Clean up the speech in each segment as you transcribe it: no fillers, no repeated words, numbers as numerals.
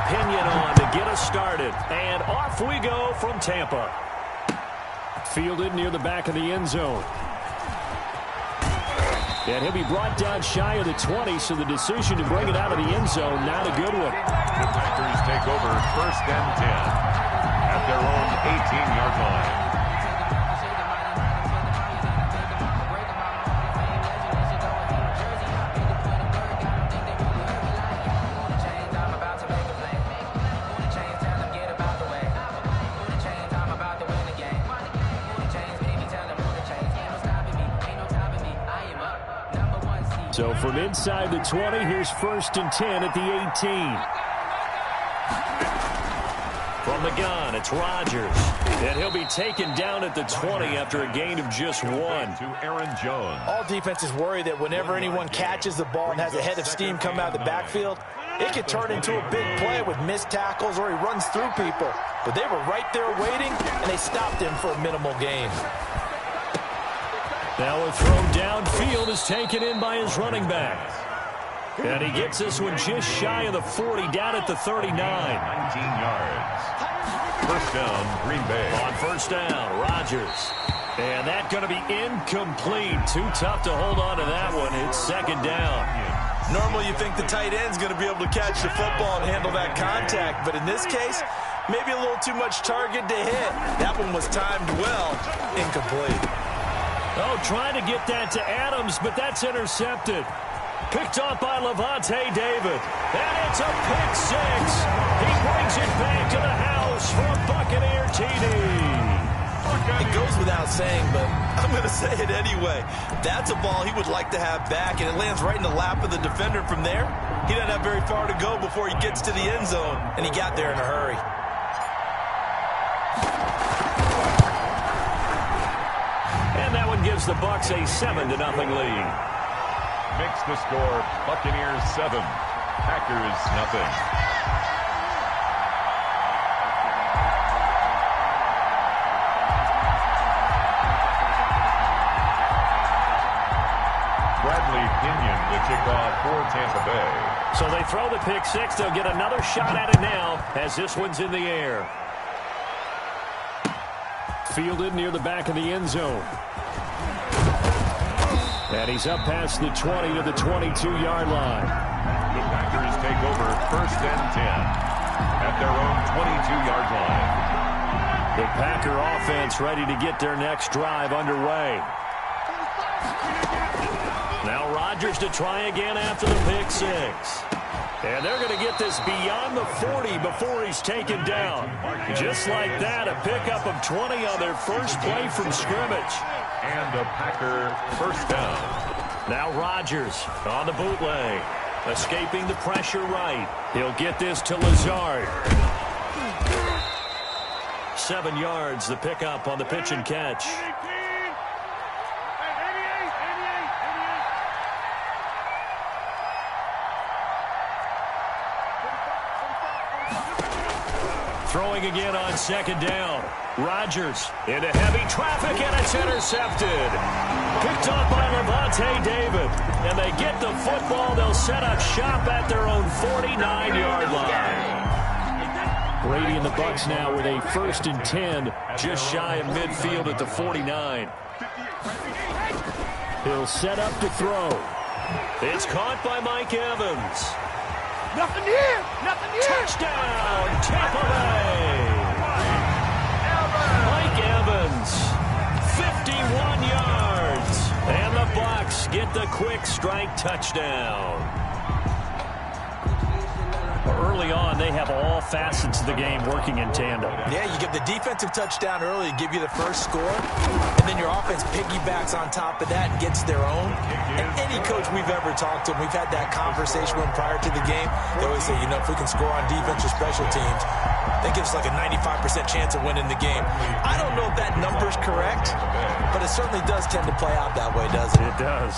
opinion on to get us started. And off we go from Tampa. Fielded near the back of the end zone. And he'll be brought down shy of the 20, so the decision to bring it out of the end zone, not a good one. The Packers take over 1st and 10 at their own 18-yard line. So from inside the 20, here's 1st and 10 at the 18. From the gun, it's Rodgers. And he'll be taken down at the 20 after a gain of just 1. To Aaron Jones. All defenses worry that whenever anyone catches the ball and has a head of steam come out of the backfield, it could turn into a big play with missed tackles or he runs through people. But they were right there waiting, and they stopped him for a minimal gain. Now a throw downfield is taken in by his running back. And he gets this one just shy of the 40, down at the 39. 19 yards. 1st down, Green Bay. On 1st down, Rodgers. And that's going to be incomplete. Too tough to hold on to that one. It's 2nd down. Normally you think the tight end's going to be able to catch the football and handle that contact. But in this case, maybe a little too much target to hit. That one was timed well. Incomplete. Oh, trying to get that to Adams, but that's intercepted. Picked off by Levante David. And it's a pick 6. He brings it back to the house for a Buccaneer TD. It goes without saying, but I'm going to say it anyway. That's a ball he would like to have back, and it lands right in the lap of the defender from there. He doesn't have very far to go before he gets to the end zone, and he got there in a hurry. And that one gives the Bucs a 7-0 lead. Makes the score Buccaneers 7, Packers nothing. Bradley Pinion the kickoff for Tampa Bay. So they throw the pick 6. They'll get another shot at it now as this one's in the air. Fielded near the back of the end zone. And he's up past the 20 to the 22-yard line. The Packers take over 1st and 10 at their own 22-yard line. The Packer offense ready to get their next drive underway. Now Rodgers to try again after the pick 6. And they're going to get this beyond the 40 before he's taken down. Just like that, a pickup of 20 on their first play from scrimmage. And a Packer 1st down. Now Rodgers on the bootleg. Escaping the pressure right. He'll get this to Lazard. 7 yards, the pickup on the pitch and catch. Throwing again on 2nd down. Rodgers into heavy traffic, and it's intercepted. Picked off by Levante David. And they get the football. They'll set up shop at their own 49-yard line. Brady and the Bucs now with a 1st and 10, just shy of midfield at the 49. He'll set up to throw. It's caught by Mike Evans. Nothing here! Nothing here! Touchdown, Tampa Bay! Mike Evans, 51 yards. And the Bucs get the quick strike touchdown. Early on, they have all facets of the game working in tandem. Yeah, you give the defensive touchdown early, give you the first score, and then your offense piggybacks on top of that and gets their own. And any coach we've ever talked to, and we've had that conversation with them prior to the game, they always say, you know, if we can score on defense or special teams, that gives us like a 95% chance of winning the game. I don't know if that number's correct, but it certainly does tend to play out that way, doesn't it? It does.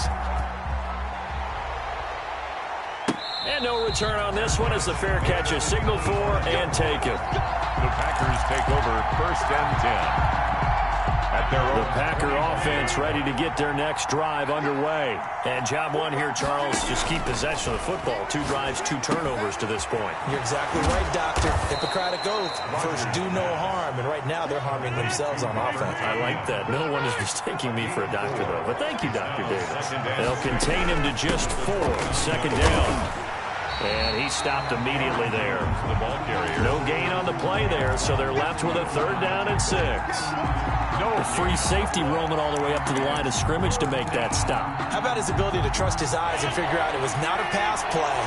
And no return on this one as the fair catch is signaled for and taken. The Packers take over 1st and 10. The Packer offense ready to get their next drive underway. And job one here, Charles, just keep possession of the football. 2 drives, 2 turnovers to this point. You're exactly right, Doctor. Hippocratic oath. First, do no harm. And right now, they're harming themselves on offense. I like that. No one is mistaking me for a doctor, though. But thank you, Dr. Davis. They'll contain him to just 4. Second down. And he stopped immediately there. The ball carrier. No gain on the play there, so they're left with a 3rd down and 6. A free safety roaming all the way up to the line of scrimmage to make that stop. How about his ability to trust his eyes and figure out it was not a pass play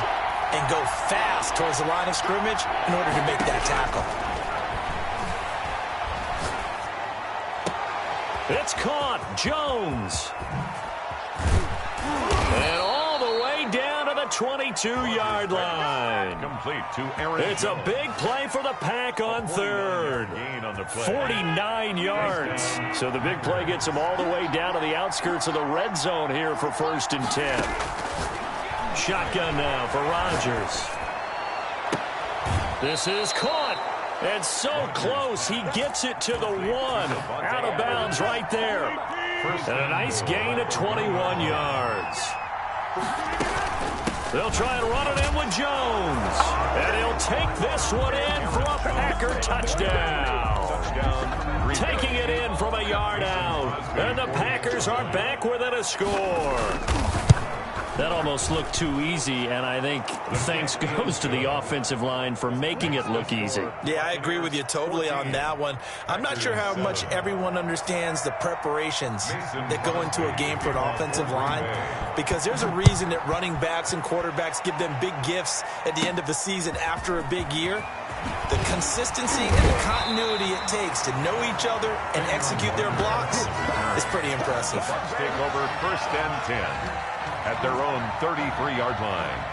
and go fast towards the line of scrimmage in order to make that tackle. It's caught. Jones. And all the way down to the 22-yard line. Complete to Aaron. It's a big play for the Pack on 3rd. 49 yards. So the big play gets them all the way down to the outskirts of the red zone here for 1st and 10. Shotgun now for Rodgers. This is caught. And so close, he gets it to the 1. Out of bounds right there. And a nice gain of 21 yards. They'll try and run it in with Jones. And he'll take this one in for a Packer touchdown. Taking it in from a yard out. And the Packers are back within a score. That almost looked too easy, and I think thanks goes to the offensive line for making it look easy. Yeah, I agree with you totally on that one. I'm not sure how much everyone understands the preparations that go into a game for an offensive line, because there's a reason that running backs and quarterbacks give them big gifts at the end of the season after a big year. The consistency and the continuity it takes to know each other and execute their blocks is pretty impressive. Take over 1st and 10. At their own 33-yard line.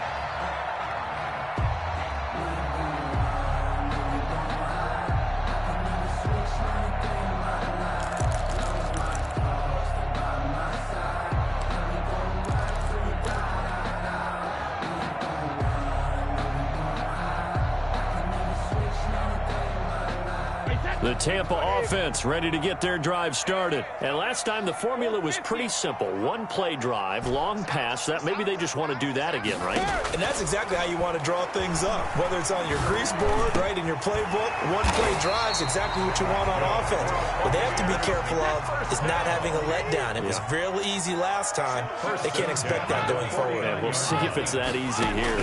The Tampa offense ready to get their drive started. And last time the formula was pretty simple. 1-play drive, long pass. That maybe they just want to do that again, right? And that's exactly how you want to draw things up. Whether it's on your grease board, right, in your playbook, 1-play drive is exactly what you want on offense. What they have to be careful of is not having a letdown. It was real easy last time. They can't expect that going forward. And we'll see if it's that easy here.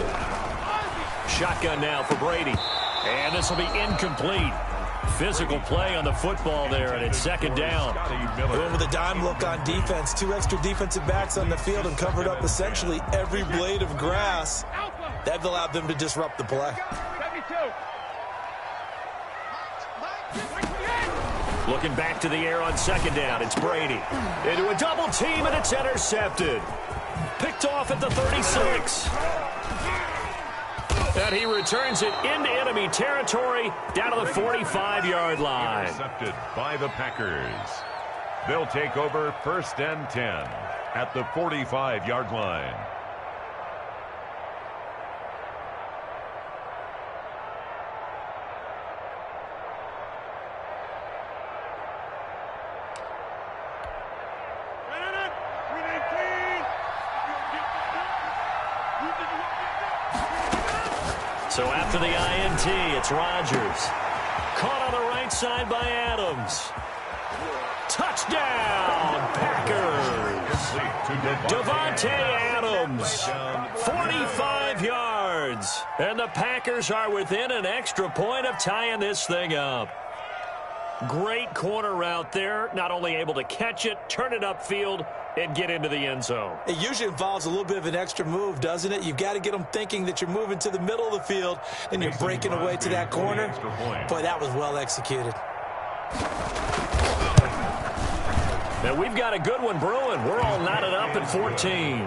Shotgun now for Brady. And this will be incomplete. Physical play on the football there, and it's 2nd down. Going with a dime look on defense. 2 extra defensive backs on the field and covered up essentially every blade of grass. That allowed them to disrupt the play. Looking back to the air on 2nd down. It's Brady. Into a double team, and it's intercepted. Picked off at the 36. And he returns it into enemy territory down to the 45-yard line. Intercepted by the Packers. They'll take over 1st and 10 at the 45-yard line. So after the INT, it's Rodgers. Caught on the right side by Adams. Touchdown, Packers. Davante Adams, 45 yards. And the Packers are within an extra point of tying this thing up. Great corner route there. Not only able to catch it, turn it upfield, and get into the end zone. It usually involves a little bit of an extra move, doesn't it? You've got to get them thinking that you're moving to the middle of the field and you're breaking away to that corner. Boy, that was well executed. Now we've got a good one brewing. We're all knotted up at 14.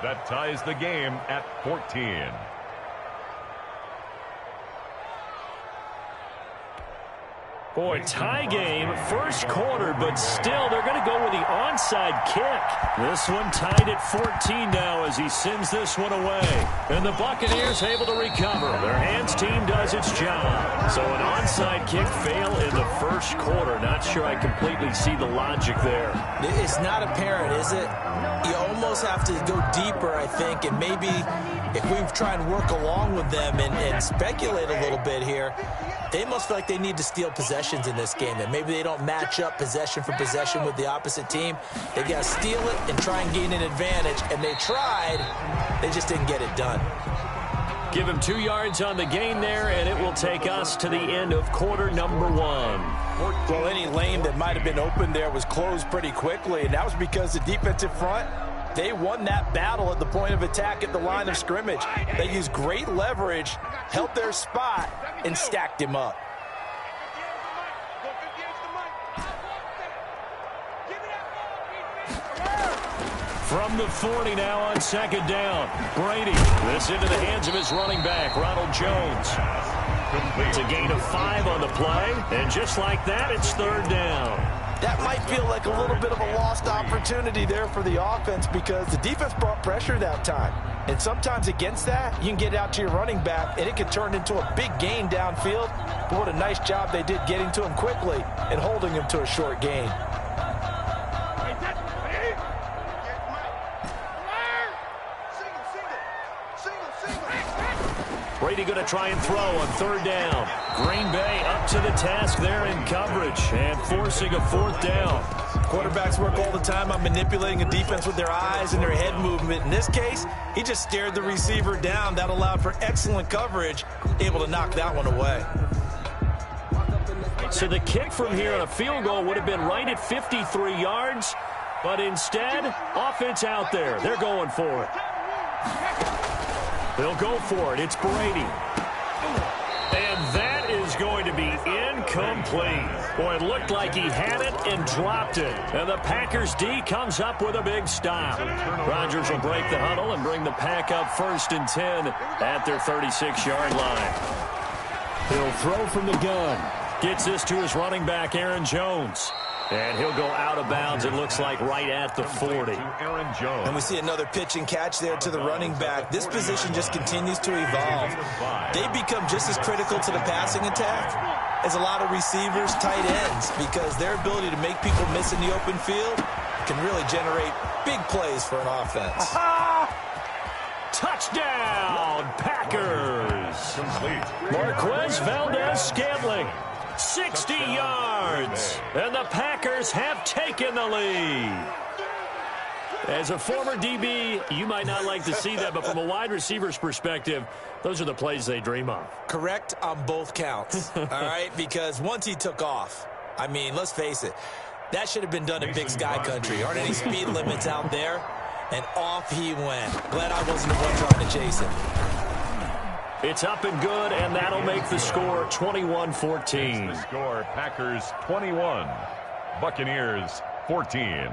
That ties the game at 14. Boy, tie game, first quarter, but still they're going to go with the onside kick. This one tied at 14 now as he sends this one away. And the Buccaneers able to recover. Their hands team does does its job. So an onside kick fail in the first quarter. Not sure I completely see the logic there. It's not apparent, is it? You almost have to go deeper, I think, and maybe if we try and work along with them and speculate a little bit here, they must feel like they need to steal possessions in this game, and maybe they don't match up possession for possession with the opposite team. They got to steal it and try and gain an advantage, and they tried. They just didn't get it done. Give him 2 yards on the gain there, and it will take us to the end of quarter number 1. Well, any lane that might have been open there was closed pretty quickly, and that was because the defensive front, they won that battle at the point of attack at the line of scrimmage. They used great leverage, held their spot, and stacked him up. From the 40 now on second down. Brady, this into the hands of his running back, Ronald Jones. It's a gain of 5 on the play, and just like that, it's third down. That might feel like a little bit of a lost opportunity there for the offense because the defense brought pressure that time. And sometimes against that, you can get out to your running back, and it can turn into a big gain downfield. But what a nice job they did getting to him quickly and holding him to a short gain. Brady going to try and throw on third down. Green Bay up to the task there in coverage and forcing a fourth down. Quarterbacks work all the time on manipulating a defense with their eyes and their head movement. In this case, he just stared the receiver down. That allowed for excellent coverage, able to knock that one away. So the kick from here on a field goal would have been right at 53 yards, but instead, offense out there. They're going for it. They'll go for it. It's Brady. And that is going to be incomplete. Boy, it looked like he had it and dropped it. And the Packers D comes up with a big stop. Rodgers will break the huddle and bring the Pack up 1st and 10 at their 36-yard line. He'll throw from the gun. Gets this to his running back, Aaron Jones. And he'll go out of bounds, it looks like, right at the 40. And we see another pitch and catch there to the running back. This position just continues to evolve. They become just as critical to the passing attack as a lot of receivers, tight ends, because their ability to make people miss in the open field can really generate big plays for an offense. Touchdown, Packers! Marquez Valdez-Scantling. 60 yards, and the Packers have taken the lead. As a former DB, you might not like to see that, but from a wide receiver's perspective, those are the plays they dream of. Correct on both counts, all right? Because once he took off, I mean, let's face it, that should have been done in Big Sky Country. Aren't any speed limits out there? And off he went. Glad I wasn't the one trying to chase him. It's up and good, and that'll make the score 21-14. The score, Packers 21, Buccaneers 14.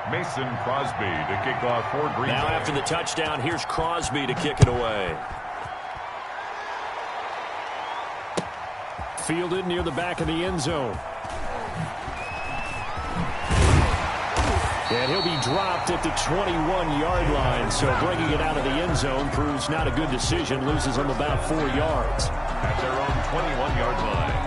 Mason Crosby to kick off for Green Bay. Now after the touchdown, here's Crosby to kick it away. Fielded near the back of the end zone. And he'll be dropped at the 21-yard line, so bringing it out of the end zone proves not a good decision, loses him about 4 yards. At their own 21-yard line.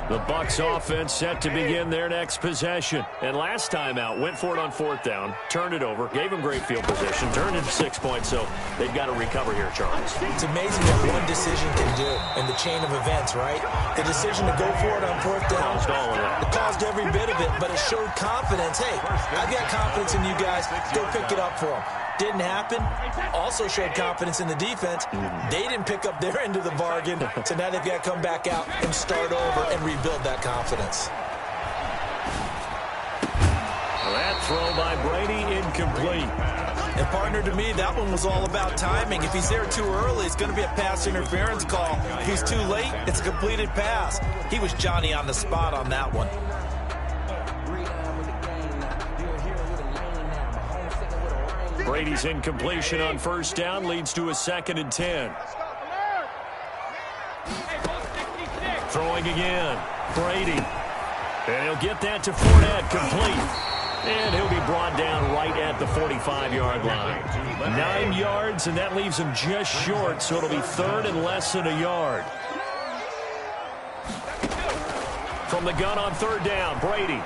The Bucs offense set to begin their next possession. And last time out, went for it on 4th down, turned it over, gave them great field position, turned it 6 points, so they've got to recover here, Charles. It's amazing what one decision can do in the chain of events, right? The decision to go for it on 4th down. Caused all of it. It caused every bit of it, but it showed confidence. Hey, I've got confidence in you guys. Go pick it up for them. Didn't happen. Also showed confidence in the defense. They didn't pick up their end of the bargain, so now they've got to come back out and start over and rebuild that confidence. That throw by Brady incomplete. And partner, to me, that one was all about timing. If he's there too early, it's going to be a pass interference call. If he's too late, it's a completed pass. He was Johnny on the spot on that one. Brady's incompletion on 1st down leads to a 2nd and 10. Throwing again. Brady. And he'll get that to Fournette, complete. And he'll be brought down right at the 45-yard line. 9 yards, and that leaves him just short, so it'll be third and less than a yard. From the gun on third down, Brady.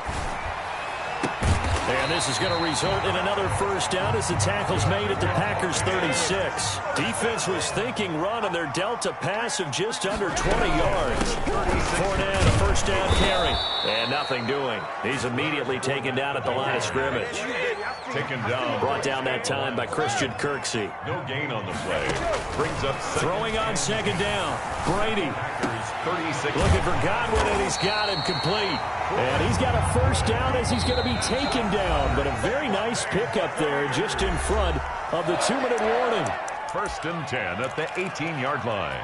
And this is going to result in another first down as the tackle's made at the Packers' 36. Defense was thinking run, and they're dealt a pass of just under 20 yards. Fournette, a first down carry. And nothing doing. He's immediately taken down at the line of scrimmage. Taken down. Brought down that time by Christian Kirksey. No gain on the play. Brings up throwing on second down. Brady. 36. Looking for Godwin, and he's got him complete. And he's got a first down as he's going to be taken down. But a very nice pickup there just in front of the 2-minute warning. First and 10 at the 18-yard line.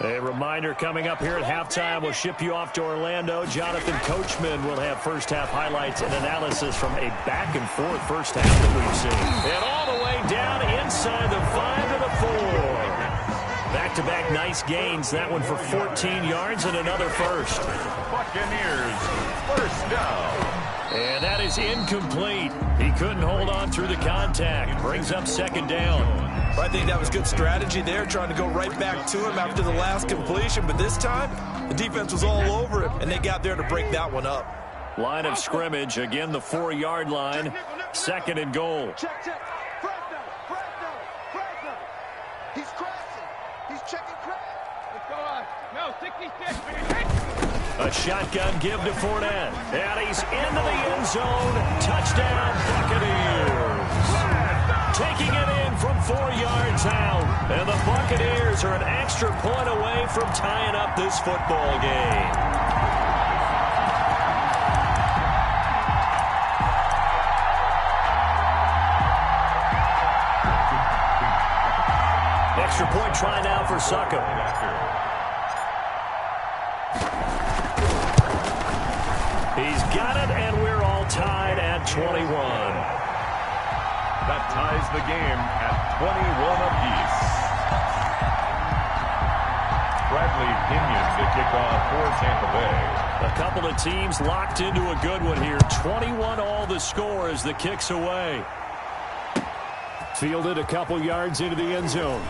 A reminder coming up here at halftime. We'll ship you off to Orlando. Jonathan Coachman will have first-half highlights and analysis from a back-and-forth first half that we've seen. And all the way down inside the 5 to the 4. Back-to-back nice gains. That one for 14 yards and another first. Buccaneers, first down. And that is incomplete. He couldn't hold on through the contact. Brings up second down. Well, I think that was good strategy there, trying to go right back to him after the last completion. But this time, the defense was all over him, and they got there to break that one up. Line of scrimmage, again the 4-yard line. Second and goal. Check. Fresno. He's crossing. He's checking crack. Let's go on. No, 66. A shotgun give to Fournette. And he's into the end zone. Touchdown, Buccaneers. Taking it in from 4 yards out. And the Buccaneers are an extra point away from tying up this football game. Extra point try now for Suckup. He's got it, and we're all tied at 21. That ties the game at 21 apiece. Bradley Pinion to kick off for Tampa Bay. A couple of teams locked into a good one here. 21 all the score as the kick's away. Fielded a couple yards into the end zone.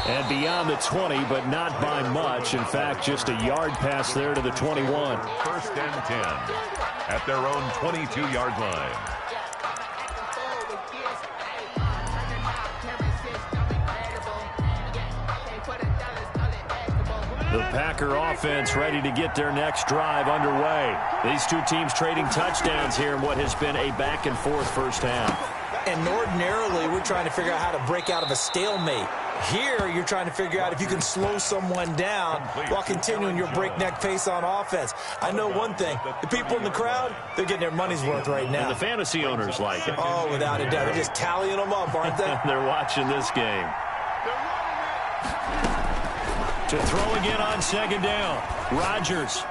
And beyond the 20, but not by much. In fact, just a yard pass there to the 21. First and 10 at their own 22-yard line. The Packer offense ready to get their next drive underway. These two teams trading touchdowns here in what has been a back-and-forth first half. And ordinarily, we're trying to figure out how to break out of a stalemate. Here, you're trying to figure out if you can slow someone down while continuing your breakneck pace on offense. I know one thing. The people in the crowd, they're getting their money's worth right now. And the fantasy owners like it. Oh, without a doubt. They're just tallying them up, aren't they? They're watching this game. To throw again on second down. Rodgers.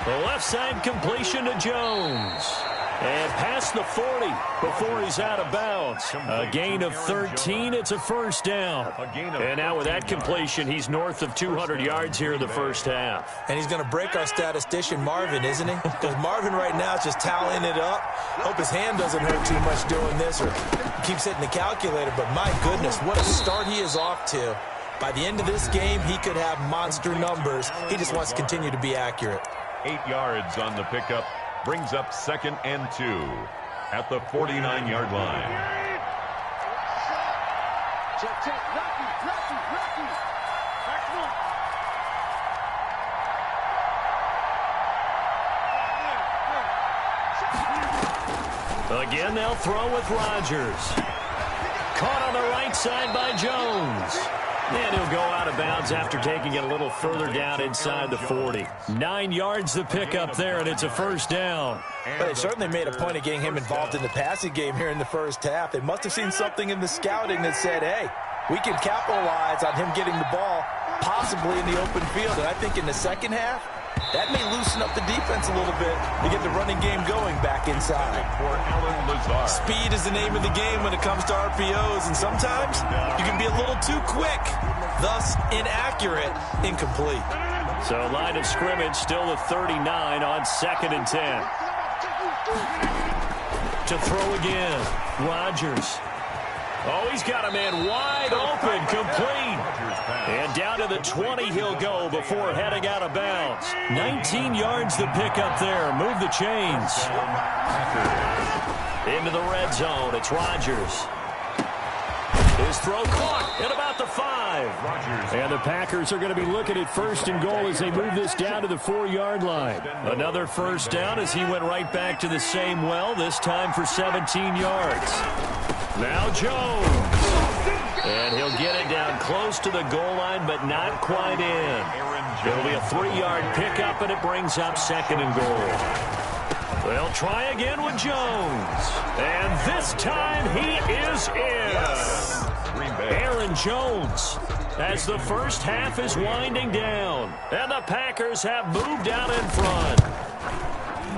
The left side completion to Jones. And past the 40 before he's out of bounds. A gain of 13. It's a first down. And now with that completion, he's north of 200 yards here in the first half. And he's going to break our statistician Marvin, isn't he? Because Marvin right now is just tallying it up. Hope his hand doesn't hurt too much doing this or keeps hitting the calculator. But my goodness, what a start he is off to. By the end of this game, he could have monster numbers. He just wants to continue to be accurate. 8 yards on the pickup. Brings up second and 2 at the 49-yard line. Check. Again, they'll throw with Rodgers. Caught on the right side by Jones. And he'll go out of bounds after taking it a little further down inside the 40. 9 yards the pickup there, and it's a first down. But they certainly made a point of getting him involved in the passing game here in the first half. They must have seen something in the scouting that said, hey, we can capitalize on him getting the ball possibly in the open field. And I think in the second half, That may loosen up the defense a little bit to get the running game going back inside. Speed is the name of the game when it comes to RPOs, and sometimes you can be a little too quick, thus inaccurate, incomplete. So line of scrimmage still the 39 on 2nd and 10. To throw again, Rodgers. Oh, he's got a man wide open, complete. And down to the 20 he'll go before heading out of bounds. 19 yards to pick up there. Move the chains. Into the red zone. It's Rodgers. His throw caught at about the 5. And the Packers are going to be looking at 1st and goal as they move this down to the 4-yard line. Another first down as he went right back to the same well, this time for 17 yards. Now Jones. And he'll get it down close to the goal line, but not quite in. It'll be a 3-yard pickup, and it brings up 2nd and goal. They'll try again with Jones. And this time he is in. Aaron Jones as the first half is winding down. And the Packers have moved out in front.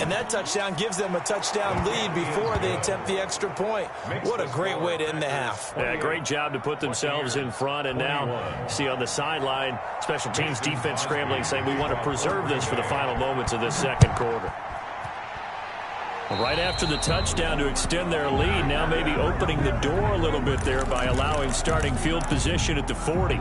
And that touchdown gives them a touchdown lead before they attempt the extra point. What a great way to end the half. Yeah, great job to put themselves in front. And now, see on the sideline, special teams defense scrambling, saying we want to preserve this for the final moments of this second quarter. Right after the touchdown to extend their lead, now maybe opening the door a little bit there by allowing starting field position at the 40.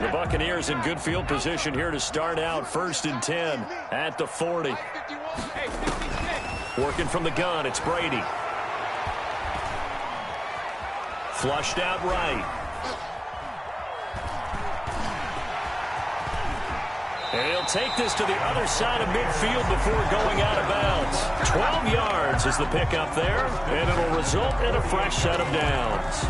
The Buccaneers in good field position here to start out 1st and 10 at the 40. Working from the gun, it's Brady. Flushed out right. And he'll take this to the other side of midfield before going out of bounds. 12 yards is the pickup there, and it'll result in a fresh set of downs.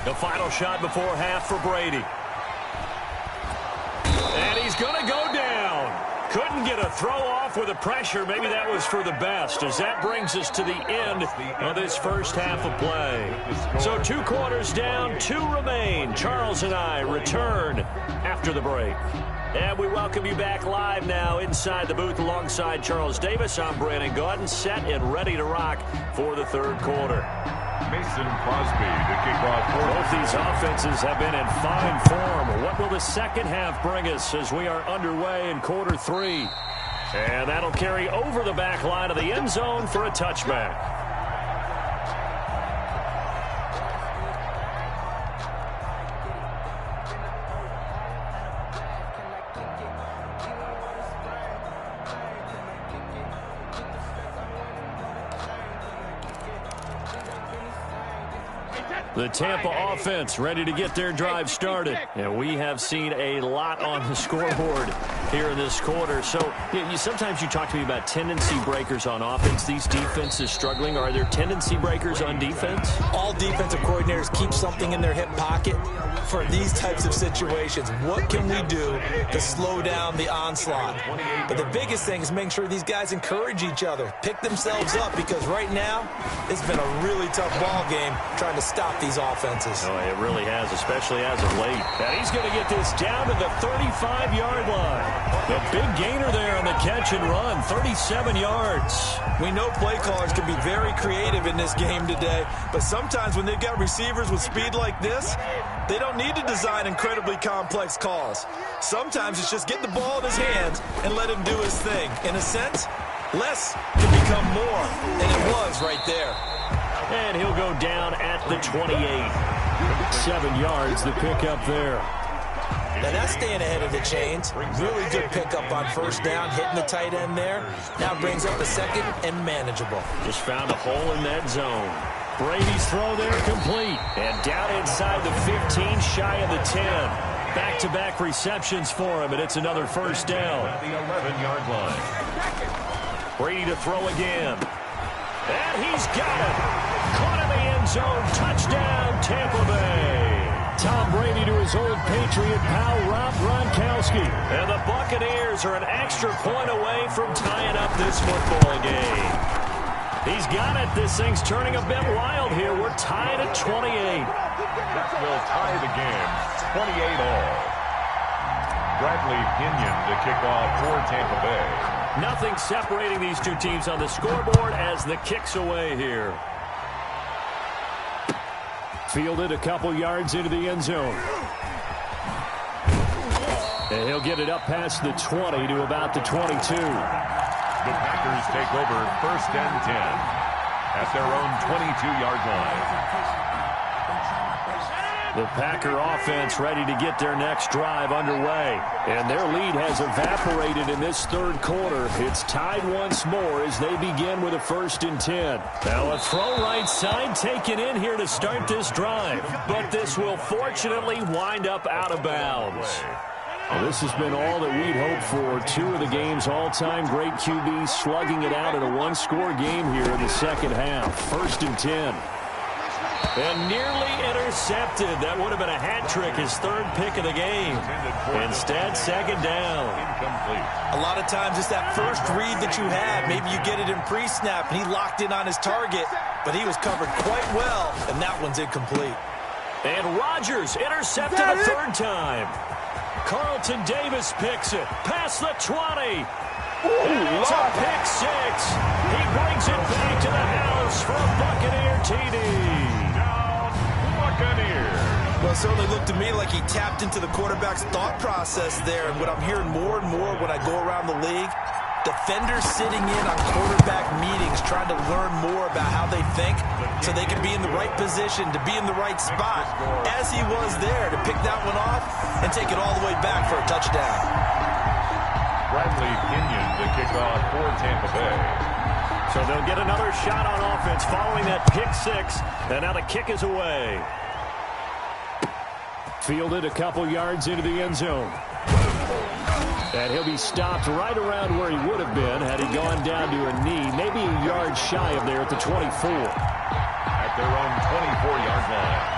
The final shot before half for Brady. And he's going to go down. Couldn't get a throw off with the pressure. Maybe that was for the best, as that brings us to the end of this first half of play. So 2 quarters down, 2 remain. Charles and I return after the break. And we welcome you back live now inside the booth alongside Charles Davis. I'm Brandon Gaudin, set and ready to rock for the third quarter. Mason Crosby to kick off. Both these offenses have been in fine form. What will the second half bring us as we are underway in quarter 3? And that'll carry over the back line of the end zone for a touchback. The Tampa offense ready to get their drive started. And we have seen a lot on the scoreboard here in this quarter. So sometimes you talk to me about tendency breakers on offense. These defenses struggling. Are there tendency breakers on defense? All defensive coordinators keep something in their hip pocket for these types of situations. What can we do to slow down the onslaught? But the biggest thing is making sure these guys encourage each other, pick themselves up, because right now it's been a really tough ball game trying to stop these offenses. Oh, it really has, especially as of late. And he's going to get this down to the 35-yard line. The big gainer there on the catch and run, 37 yards. We know play callers can be very creative in this game today, but sometimes when they've got receivers with speed like this, they don't need to design incredibly complex calls. Sometimes it's just get the ball in his hands and let him do his thing. In a sense, less can become more, and it was right there. And he'll go down at the 28. 7 yards the pickup there. Now that's staying ahead of the chains. Really good pickup on first down, hitting the tight end there. Now brings up a second and manageable. Just found a hole in that zone. Brady's throw there complete. And down inside the 15, shy of the 10. Back-to-back receptions for him, and it's another first down. At the 11-yard line. Brady to throw again. And he's got it. Caught in the end zone. Touchdown, Tampa Bay. Tom Brady to his old Patriot pal, Rob Gronkowski. And the Buccaneers are an extra point away from tying up this football game. He's got it. This thing's turning a bit wild here. We're tied at 28. That will tie the game, 28 all. Bradley Pinion to kick off for Tampa Bay. Nothing separating these two teams on the scoreboard as the kick's away here. Fielded a couple yards into the end zone. And he'll get it up past the 20 to about the 22. The Packers take over 1st and 10 at their own 22-yard line. The Packer offense ready to get their next drive underway. And their lead has evaporated in this third quarter. It's tied once more as they begin with a 1st and 10. Now a throw right side taken in here to start this drive. But this will fortunately wind up out of bounds. Well, this has been all that we'd hoped for. Two of the game's all-time great QBs slugging it out in a one-score game here in the second half. 1st and 10. And nearly intercepted. That would have been a hat trick, his third pick of the game. Instead, second down. Incomplete. A lot of times it's that first read that you have. Maybe you get it in pre-snap, and he locked in on his target, but he was covered quite well, and that one's incomplete. And Rodgers intercepted a third time. Carlton Davis picks it past the 20. It's a pick six. He brings it back to the house for a Buccaneer TD. Down, Buccaneers. Well, it certainly looked to me like he tapped into the quarterback's thought process there. And what I'm hearing more and more when I go around the league, defenders sitting in on quarterback meetings trying to learn more about how they think so they can be in the right position, to be in the right spot, as he was there, to pick that one off and take it all the way back for a touchdown. Bradley Pinion to kick off for Tampa Bay. So they'll get another shot on offense following that pick six. And now the kick is away. Fielded a couple yards into the end zone. And he'll be stopped right around where he would have been had he gone down to a knee, maybe a yard shy of there at the 24. At their own 24-yard line.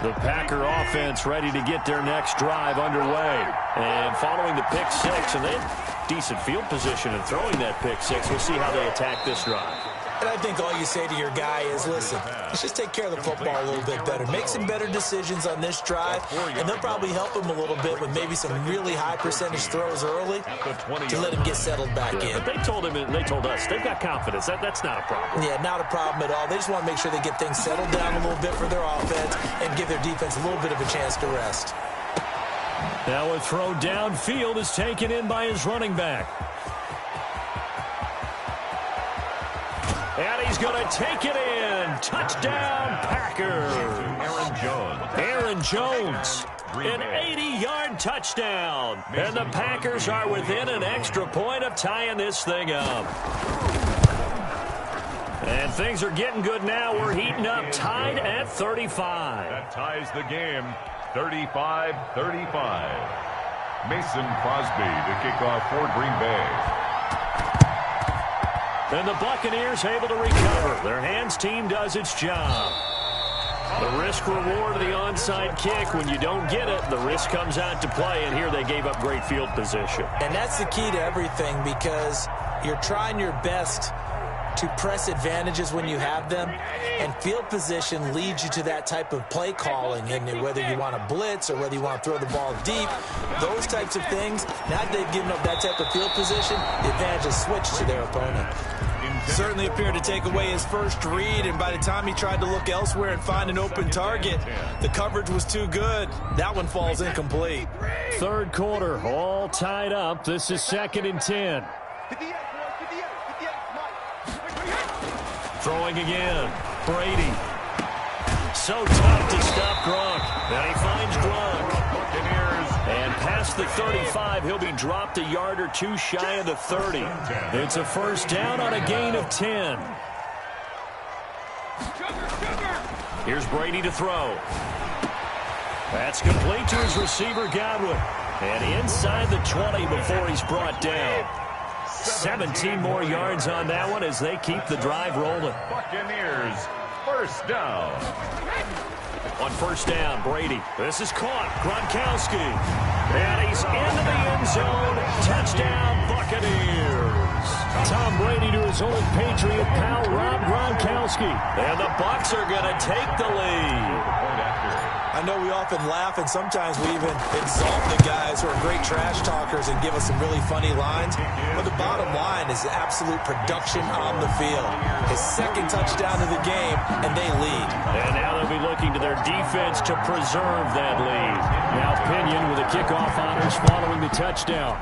The Packer offense ready to get their next drive underway. And following the pick six, and they had decent field position in throwing that pick six. We'll see how they attack this drive. And I think all you say to your guy is, listen, let's just take care of the football a little bit better. Make some better decisions on this drive, and they'll probably help him a little bit with maybe some really high percentage throws early to let him get settled back in. But they told him, and they told us, they've got confidence. That's not a problem. Yeah, not a problem at all. They just want to make sure they get things settled down a little bit for their offense and give their defense a little bit of a chance to rest. Now a throw downfield is taken in by his running back. And he's going to take it in. Touchdown, Packers. Aaron Jones. An 80-yard touchdown. And the Packers are within an extra point of tying this thing up. And things are getting good now. We're heating up, tied at 35. That ties the game, 35-35. Mason Crosby to kick off for Green Bay. And the Buccaneers able to recover. Their hands team does its job. The risk reward of the onside kick. When you don't get it, the risk comes out to play, and here they gave up great field position. And that's the key to everything, because you're trying your best to press advantages when you have them, and field position leads you to that type of play calling. And whether you want to blitz or whether you want to throw the ball deep, those types of things, now that they've given up that type of field position, the advantage is switched to their opponent. Certainly appeared to take away his first read, and by the time he tried to look elsewhere and find an open target, the coverage was too good. That one falls incomplete. Third quarter, all tied up. This is 2nd and 10. Throwing again. Brady. So tough to stop Gronk. And he finds Gronk. past the 35. He'll be dropped a yard or two shy of the 30. It's a first down on a gain of 10. Here's Brady to throw. That's complete to his receiver, Godwin. And inside the 20 before he's brought down. 17 more yards on that one as they keep the drive rolling. Buccaneers, first down. On first down, Brady. This is caught. Gronkowski. And he's into the end zone. Touchdown, Buccaneers. Tom Brady to his old Patriot pal, Rob Gronkowski. And the Bucs are going to take the lead. I know we often laugh, and sometimes we even exalt the guys who are great trash talkers and give us some really funny lines. But the bottom line is absolute production on the field. His second touchdown of the game, and they lead. And now they'll be looking to their defense to preserve that lead. Now Pinion with the kickoff honors following the touchdown.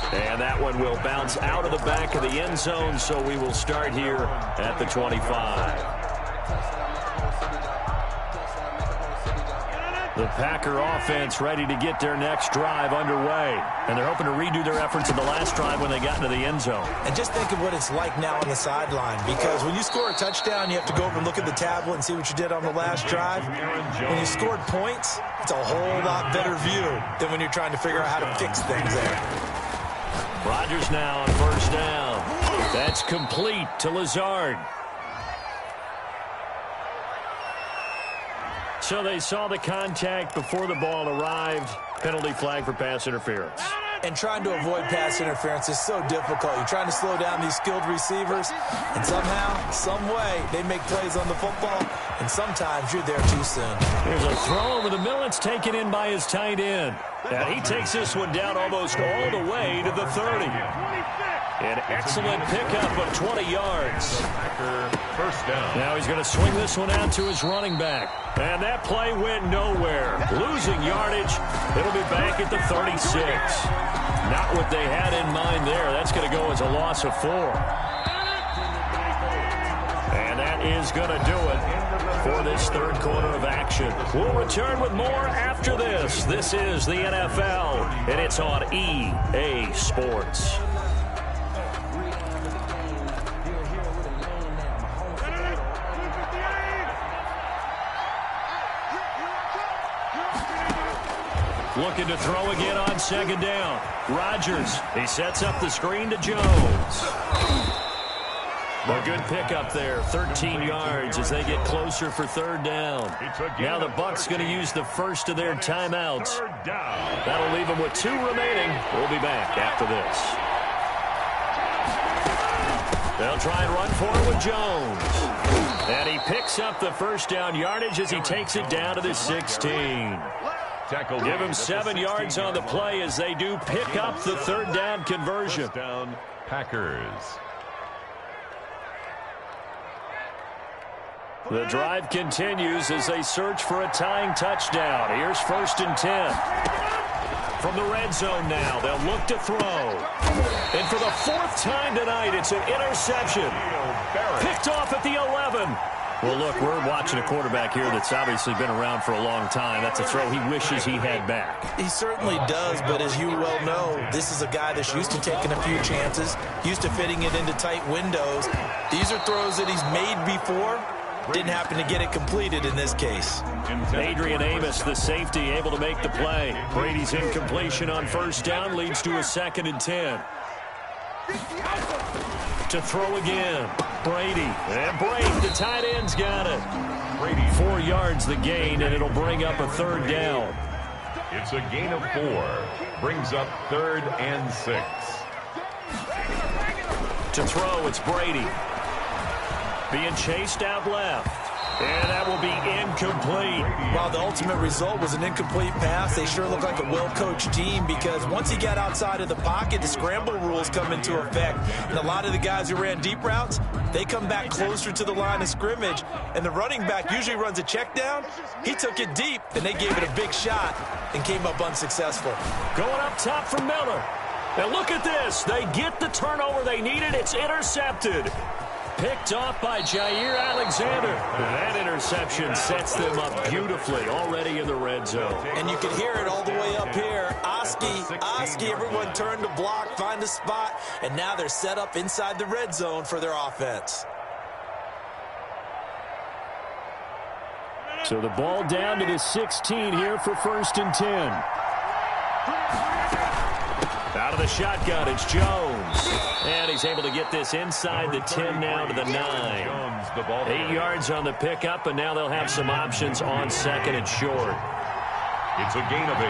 And that one will bounce out of the back of the end zone, so we will start here at the 25. The Packer offense ready to get their next drive underway. And they're hoping to redo their efforts in the last drive when they got into the end zone. And just think of what it's like now on the sideline. Because when you score a touchdown, you have to go over and look at the tablet and see what you did on the last drive. When you scored points, it's a whole lot better view than when you're trying to figure out how to fix things there. Rodgers now on first down. That's complete to Lazard. So they saw the contact before the ball arrived. Penalty flag for pass interference. And trying to avoid pass interference is so difficult. You're trying to slow down these skilled receivers, and somehow, some way, they make plays on the football, and sometimes you're there too soon. Here's a throw over the middle. It's taken in by his tight end. Now he takes this one down almost all the way to the 30. An excellent pickup of 20 yards. First down. Now he's going to swing this one out to his running back. And that play went nowhere. Losing yardage. It'll be back at the 36. Not what they had in mind there. That's going to go as a loss of 4. And that is going to do it for this third quarter of action. We'll return with more after this. This is the NFL, and it's on EA Sports. Looking to throw again on second down. Rodgers, he sets up the screen to Jones. A good pickup there, 13 yards as they get closer for third down. Now the Bucs going to use the first of their timeouts. That'll leave them with 2 remaining. We'll be back after this. They'll try and run for it with Jones. And he picks up the first down yardage as he takes it down to the 16. Give him 7 yards on the play as they do pick up the third down conversion. First down, Packers. The drive continues as they search for a tying touchdown. Here's 1st and 10. From the red zone now, they'll look to throw. And for the 4th time tonight, it's an interception. Picked off at the 11. Well, look, we're watching a quarterback here that's obviously been around for a long time. That's a throw he wishes he had back. He certainly does, but as you well know, this is a guy that's used to taking a few chances, used to fitting it into tight windows. These are throws that he's made before. Didn't happen to get it completed in this case. Adrian Amos, the safety, able to make the play. Brady's incompletion on first down leads to a 2nd and 10. To throw again. Brady. And Brady, the tight end's got it. Brady, 4 yards the gain, and it'll bring up a third down. It's a gain of 4. Brings up 3rd and 6. To throw, it's Brady. Being chased out left. And that will be incomplete. While the ultimate result was an incomplete pass, they sure look like a well-coached team because once he got outside of the pocket, the scramble rules come into effect. And a lot of the guys who ran deep routes, they come back closer to the line of scrimmage. And the running back usually runs a check down. He took it deep, and they gave it a big shot and came up unsuccessful. Going up top for Miller. And look at this. They get the turnover they needed. It's intercepted. picked off by Jair Alexander. That interception sets them up beautifully already in the red zone. And you can hear it all the way up here. Oski, everyone turned to block, find a spot, and now they're set up inside the red zone for their offense. So the ball down to the 16 here for 1st and 10. Out of the shotgun, it's Jones. And he's able to get this inside the 10 now to the 9. 8 yards on the pickup, and now they'll have some options on 2nd and short. It's a gain of 8.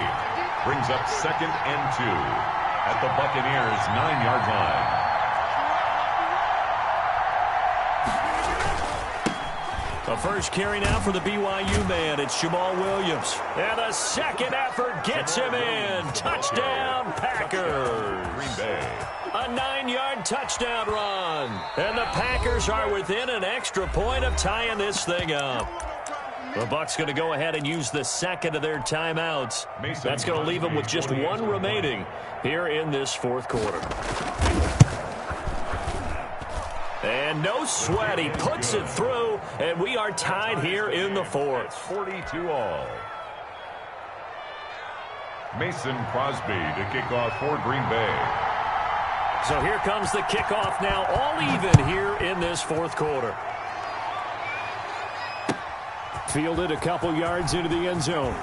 Brings up 2nd and 2 at the Buccaneers' 9-yard line. A first carry now for the BYU man. It's Jamal Williams. And a second effort gets him in. Touchdown, Packers. Green Bay. A 9-yard touchdown run. And the Packers are within an extra point of tying this thing up. The Bucs going to go ahead and use the second of their timeouts. That's going to leave them with just one remaining here in this 4th quarter. And no sweat. He puts it through, and we are tied here in the 4th. 42 all. Mason Crosby to kick off for Green Bay. So here comes the kickoff now, all even here in this 4th quarter. Fielded a couple yards into the end zone.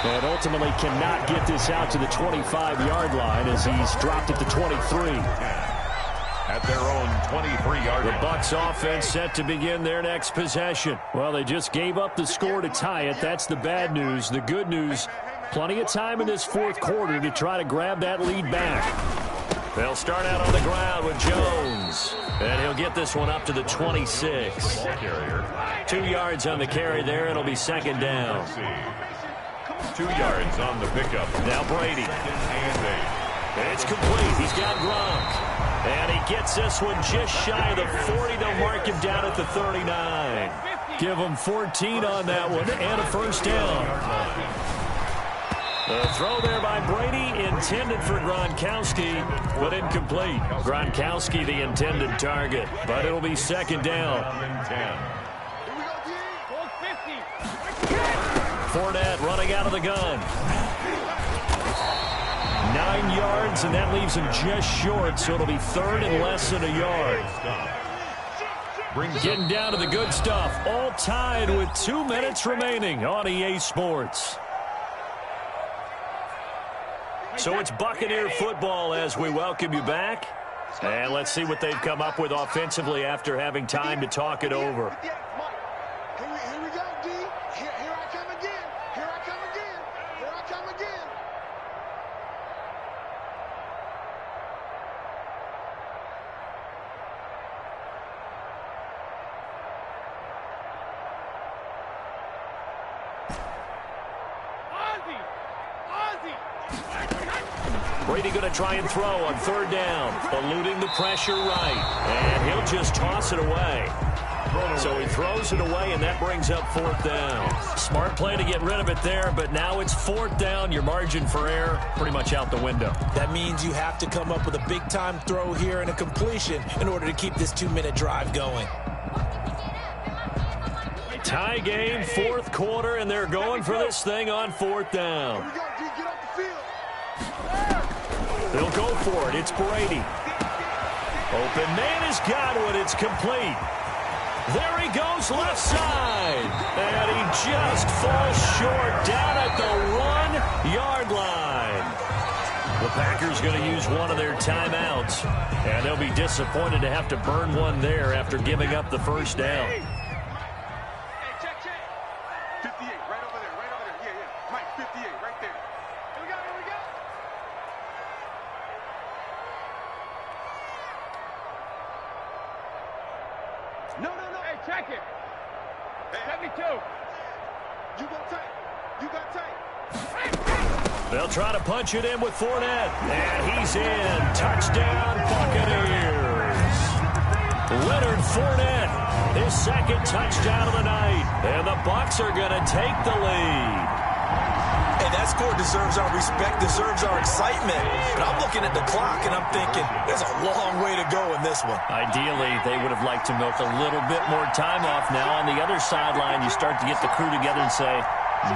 And ultimately cannot get this out to the 25-yard line as he's dropped at the 23. At their own 23-yard The line. Bucs offense set to begin their next possession. Well, they just gave up the score to tie it. That's the bad news. The good news, plenty of time in this 4th quarter to try to grab that lead back. They'll start out on the ground with Jones. And he'll get this one up to the 26. 2 yards on the carry there. It'll be 2nd down. 2 yards on the pickup. Now Brady. And It's complete. He's got Gronk. And he gets this one just shy of the 40. They'll mark him down at the 39. Give him 14 on that one and a first down. The throw there by Brady intended for Gronkowski, but incomplete. Gronkowski the intended target, but it'll be 2nd down. 10. Fournette running out of the gun. 9 yards, and that leaves him just short, so it'll be 3rd and less than a yard. Getting down to the good stuff, all tied with 2 minutes remaining on EA Sports. So it's Buccaneer football as we welcome you back. And let's see what they've come up with offensively after having time to talk it over. Here we go, D. Here I come again. Here I come again. Here I come again. Brady going to try and throw on 3rd down, eluding the pressure right, and he'll just toss it away. So he throws it away, and that brings up 4th down. Smart play to get rid of it there, but now it's 4th down. Your margin for error pretty much out the window. That means you have to come up with a big-time throw here and a completion in order to keep this 2-minute drive going. Tie game, 4th quarter, and they're going for this thing on 4th down. Here we go, D. Get off the field. They'll go for it. It's Brady. Open man has got one. It's complete. There he goes left side. And he just falls short down at the 1-yard line. The Packers going to use one of their timeouts. And they'll be disappointed to have to burn one there after giving up the first down. Hey, check. 58, right over there. Yeah. Mike, 58, right there. Here we go. No. Hey, check it. Hey, 72. You got tight. They'll try to punch it in with Fournette. And he's in. Touchdown, Buccaneers. Leonard Fournette, his 2nd touchdown of the night. And the Bucs are going to take the lead. Hey, that score deserves our respect, deserves our excitement. But I'm looking at the clock, and I'm thinking, there's a long way to go in this one. Ideally, they would have liked to milk a little bit more time off. Now on the other sideline, you start to get the crew together and say,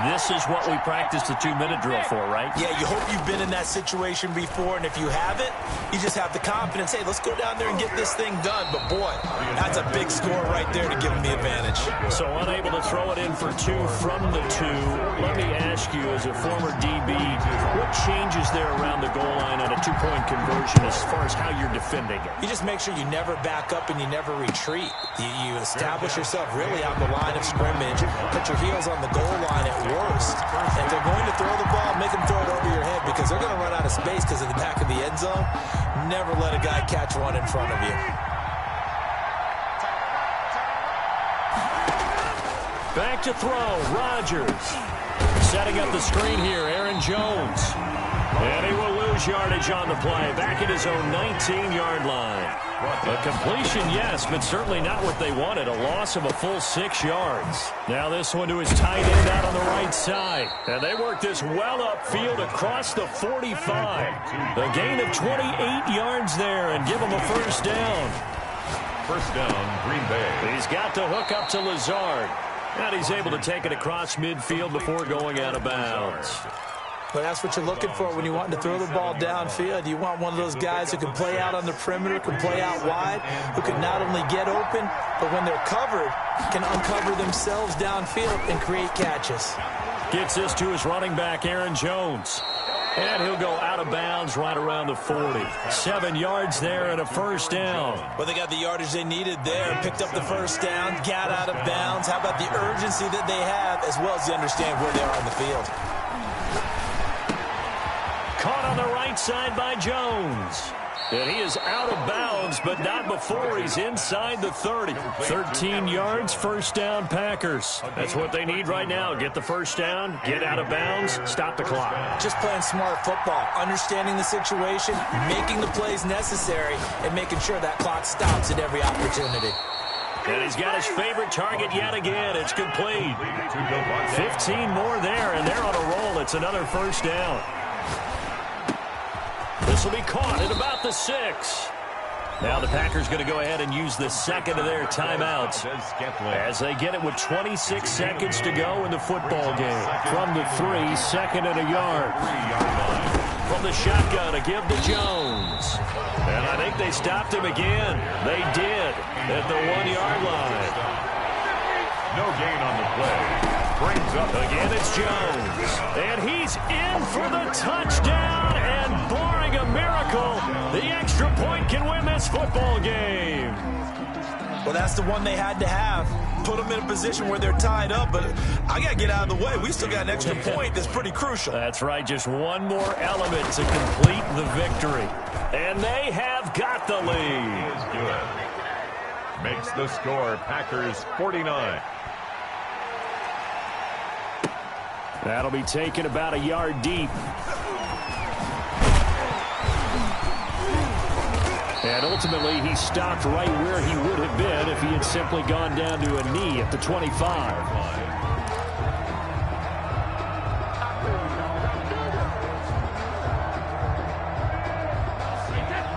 this is what we practiced the 2-minute drill for, right? Yeah, you hope you've been in that situation before, and if you haven't, you just have the confidence, hey, let's go down there and get this thing done. But, boy, that's a big score right there to give them the advantage. So unable to throw it in for 2 from the 2. Let me ask you, as a former DB, what changes there around the goal line on a 2-point conversion as far as how you're defending it? You just make sure you never back up and you never retreat. You establish yourself really on the line of scrimmage, put your heels on the goal line at worst. And if they're going to throw the ball, make them throw it over your head because they're going to run out of space because of the back of the end zone. Never let a guy catch one in front of you. Back to throw, Rodgers. Setting up the screen here, Aaron Jones. And he will lose yardage on the play. Back at his own 19-yard line. A completion, yes, but certainly not what they wanted. A loss of a full 6 yards. Now this one to his tight end out on the right side. And they work this well upfield across the 45. A gain of 28 yards there and give him a first down. First down, Green Bay. He's got the hook up to Lazard. And he's able to take it across midfield before going out of bounds. But that's what you're looking for when you want to throw the ball downfield. You want one of those guys who can play out on the perimeter, can play out wide, who can not only get open, but when they're covered, can uncover themselves downfield and create catches. Gets this to his running back, Aaron Jones. And he'll go out of bounds right around the 40. 7 yards there and a first down. Well, they got the yardage they needed there. Picked up the first down, got out of bounds. How about the urgency that they have, as well as they understand where they are on the field. Caught on the right side by Jones. And he is out of bounds, but not before he's inside the 30. 13 yards, first down, Packers. That's what they need right now. Get the first down, get out of bounds, stop the clock. Just playing smart football, understanding the situation, making the plays necessary, and making sure that clock stops at every opportunity. And he's got his favorite target yet again. It's complete. 15 more there, and they're on a roll. It's another first down. This will be caught at about the 6. Now the Packers going to go ahead and use the second of their timeouts as they get it with 26 seconds to go in the football game. From the 3, second and a yard. From the shotgun, a give to Jones. And I think they stopped him again. They did at the 1-yard line. No gain on the play. Brings up again, it's Jones. And he's in for the touchdown. And barring a miracle, the extra point can win this football game. Well, that's the one they had to have. Put them in a position where they're tied up, but I got to get out of the way. We still got an extra point that's pretty crucial. That's right, just one more element to complete the victory. And they have got the lead. Is good. Makes the score Packers 49. That'll be taken about a yard deep. And ultimately, he stopped right where he would have been if he had simply gone down to a knee at the 25.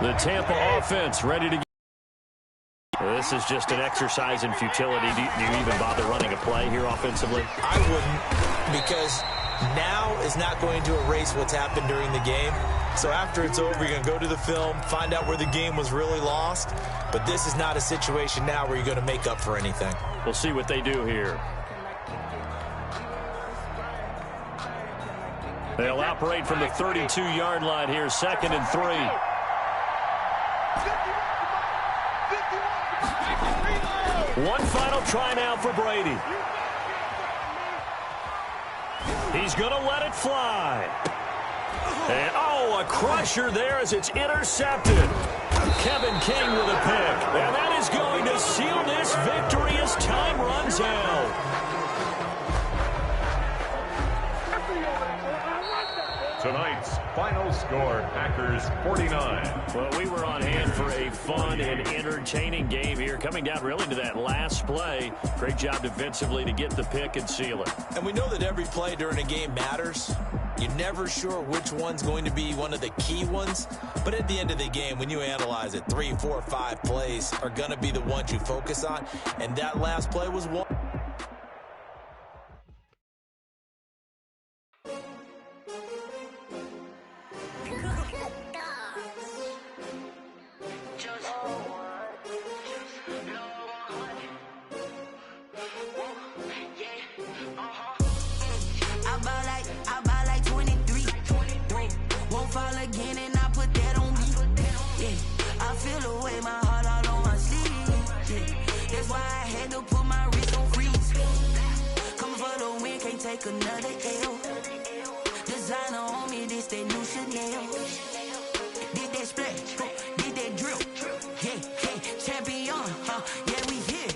The Tampa offense ready to go. This is just an exercise in futility. Do you even bother running a play here offensively? I wouldn't, because now is not going to erase what's happened during the game. So after it's over, you're going to go to the film, find out where the game was really lost. But this is not a situation now where you're going to make up for anything. We'll see what they do here. They'll operate from the 32-yard line here, second and 3. One final try now for Brady. He's going to let it fly. And, oh, a crusher there as it's intercepted. Kevin King with a pick. And that is going to seal this victory as time runs out. Tonight's final score, Packers 49. Well, we were on hand for a fun and entertaining game here. Coming down really to that last play. Great job defensively to get the pick and seal it. And we know that every play during a game matters. You're never sure which one's going to be one of the key ones. But at the end of the game, when you analyze it, 3, 4, 5 plays are going to be the ones you focus on. And that last play was one. Another L. Designer on me, this that new Chanel. Did that splash, did that drill. Yeah, champion, yeah, we here.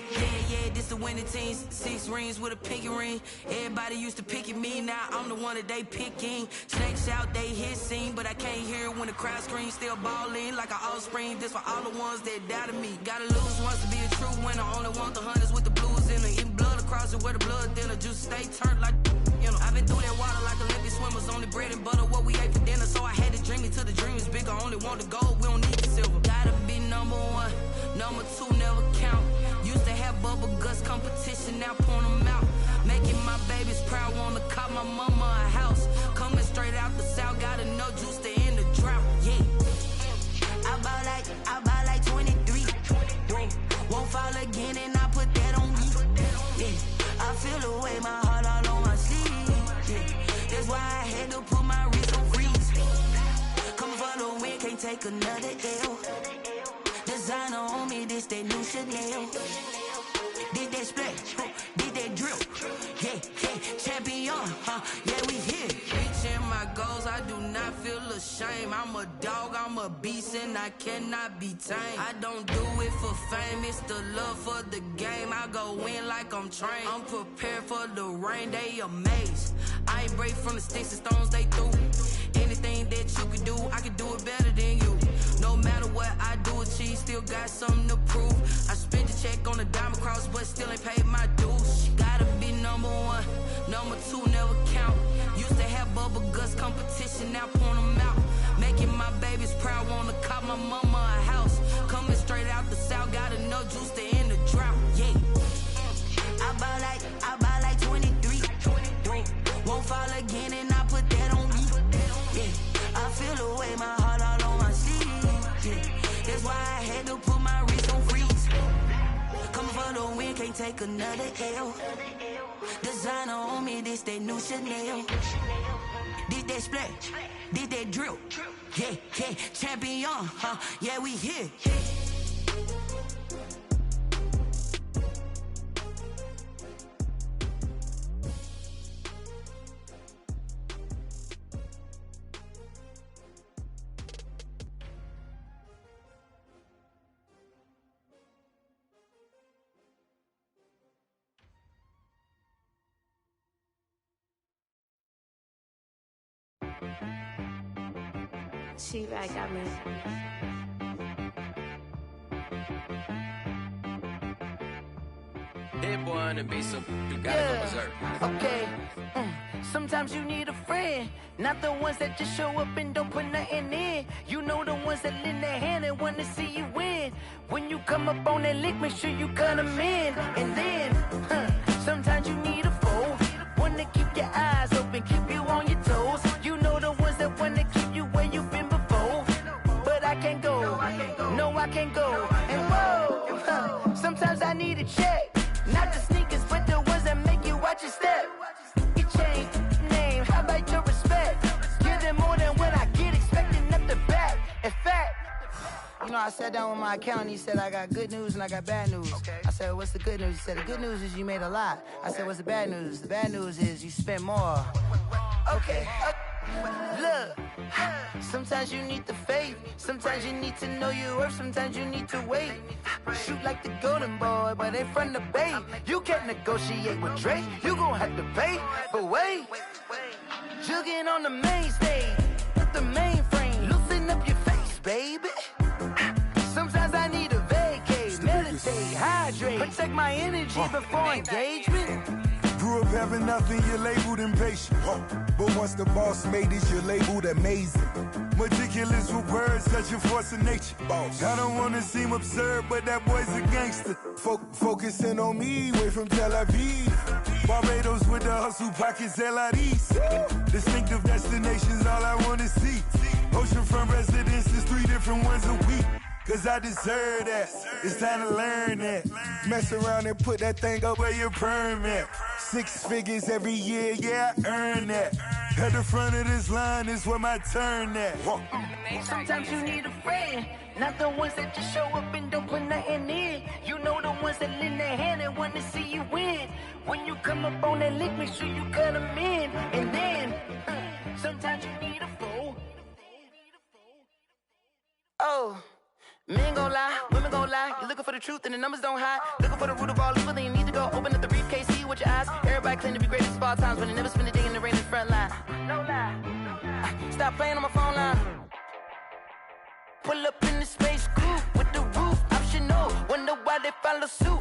Yeah, this the winning team. 6 rings with a pinky ring. Everybody used to pick at me, now I'm the one that they picking. Snakes out, they hit scene, but I can't hear it when the crowd screams. Still balling like an offspring. This for all the ones that doubted me. Gotta lose once to be a true winner. Only want the hunters with the blues in it. Eating blood across it where the blood thinner. Juice stay turned like, you know. I've been through that water like Olympic swimmers. Only bread and butter what we ate for dinner. So I had to dream it till the dream is bigger. Only want the gold, we don't need the silver. Gotta be number 1, number 2 never count. Used to have bubble guts competition, now point them out. Making my babies proud, wanna cop my mama a house. Coming straight out the south, gotta know juice to end the drought. Yeah, I buy like 23. Won't fall again and I put that on me. Yeah, I feel the way, my heart all on my sleeve. Yeah, that's why I had to put my wrist on freeze. Coming for the win, can't take another L. Designer on me, this that new Chanel. Did that splash, did that drill. Yeah, champion, yeah, we here. Reaching my goals, I do not feel ashamed. I'm a dog, I'm a beast, and I cannot be tamed. I don't do it for fame, it's the love for the game. I go in like I'm trained. I'm prepared for the rain, they amazed. I ain't break from the sticks and stones they threw. Anything that you can do, I can do it better than you. No matter what I do, achieve, still got something to prove. I spent the check on the diamond cross, but still ain't paid my dues. Gotta be number 1, number 2 never count. Used to have bubble guts competition, now point them out. Making my babies proud, wanna cop my mama a house. Coming straight out the south, gotta know juice to end the drought. Yeah, I buy like 23. Won't fall again and I put that on me. Yeah, I feel the way, my heart all on my sleeve. Yeah, that's why I had to put my wrist on freeze. Coming for the win, can't take another L. Designer on me, this that new Chanel. Did that splash, did that drill. Yeah, champion, yeah, we here. She back got me. That boy on the beat, so you gotta go berserk. Okay. Sometimes you need a friend, not the ones that just show up and don't put nothing in. You know the ones that lend their hand and want to see you win. When you come up on that lick, make sure you cut them in. And then, sometimes you need a foe, one to keep your eyes open, keep you on your toes. You know the ones that want to keep you where you've been before. But I can't go, no I can't go. And whoa, sometimes I need a check, not the sneakers, but the ones that make you watch your step. You change name, how about your respect? Give them more than what I get, expecting up the back. In fact, you know, I sat down with my accountant, he said I got good news and I got bad news. I said, what's the good news? He said, the good news is you made a lot. I said, what's the bad news? The bad news is you spent more. Okay. Look, sometimes you need the faith, sometimes you need to know your worth, sometimes you need to wait. Shoot like the golden boy, but they from the bay. You can't negotiate with Drake, you gon' have to pay. But wait, jugging on the main stage, off the mainframe. Loosen up your face, baby. Sometimes I need a vacate, meditate, hydrate, protect my energy before engagement. Grew up having nothing, you're labeled impatient. But once the boss made it, you're labeled amazing. Meticulous with words, such a force of nature. I don't wanna seem absurd, but that boy's a gangster. Focusing on me, way from Tel Aviv. Barbados with the hustle, pockets LIDs. Distinctive destinations, all I wanna see. Oceanfront residences, 3 different ones a week. Cause I deserve that, it's time to learn that. Mess around and put that thing up where your permit. 6 figures every year, yeah, I earn that. At the front of this line is where my turn at. Sometimes you need a friend, not the ones that just show up and don't put nothing in. You know the ones that lend their hand and want to see you win. When you come up on that lick, make sure you cut them in. And then, sometimes you need a foe. Oh. Men gon' lie, women gon' lie. You're looking for the truth and the numbers don't hide. Looking for the root of all evil, then you need to go open up the briefcase, see with your eyes. Everybody claim to be greatest of all times, but they never spend a day in the rain in the front line. No lie. Stop playing on my phone line. Pull up in the space coupe with the roof optional. Wonder why they follow suit.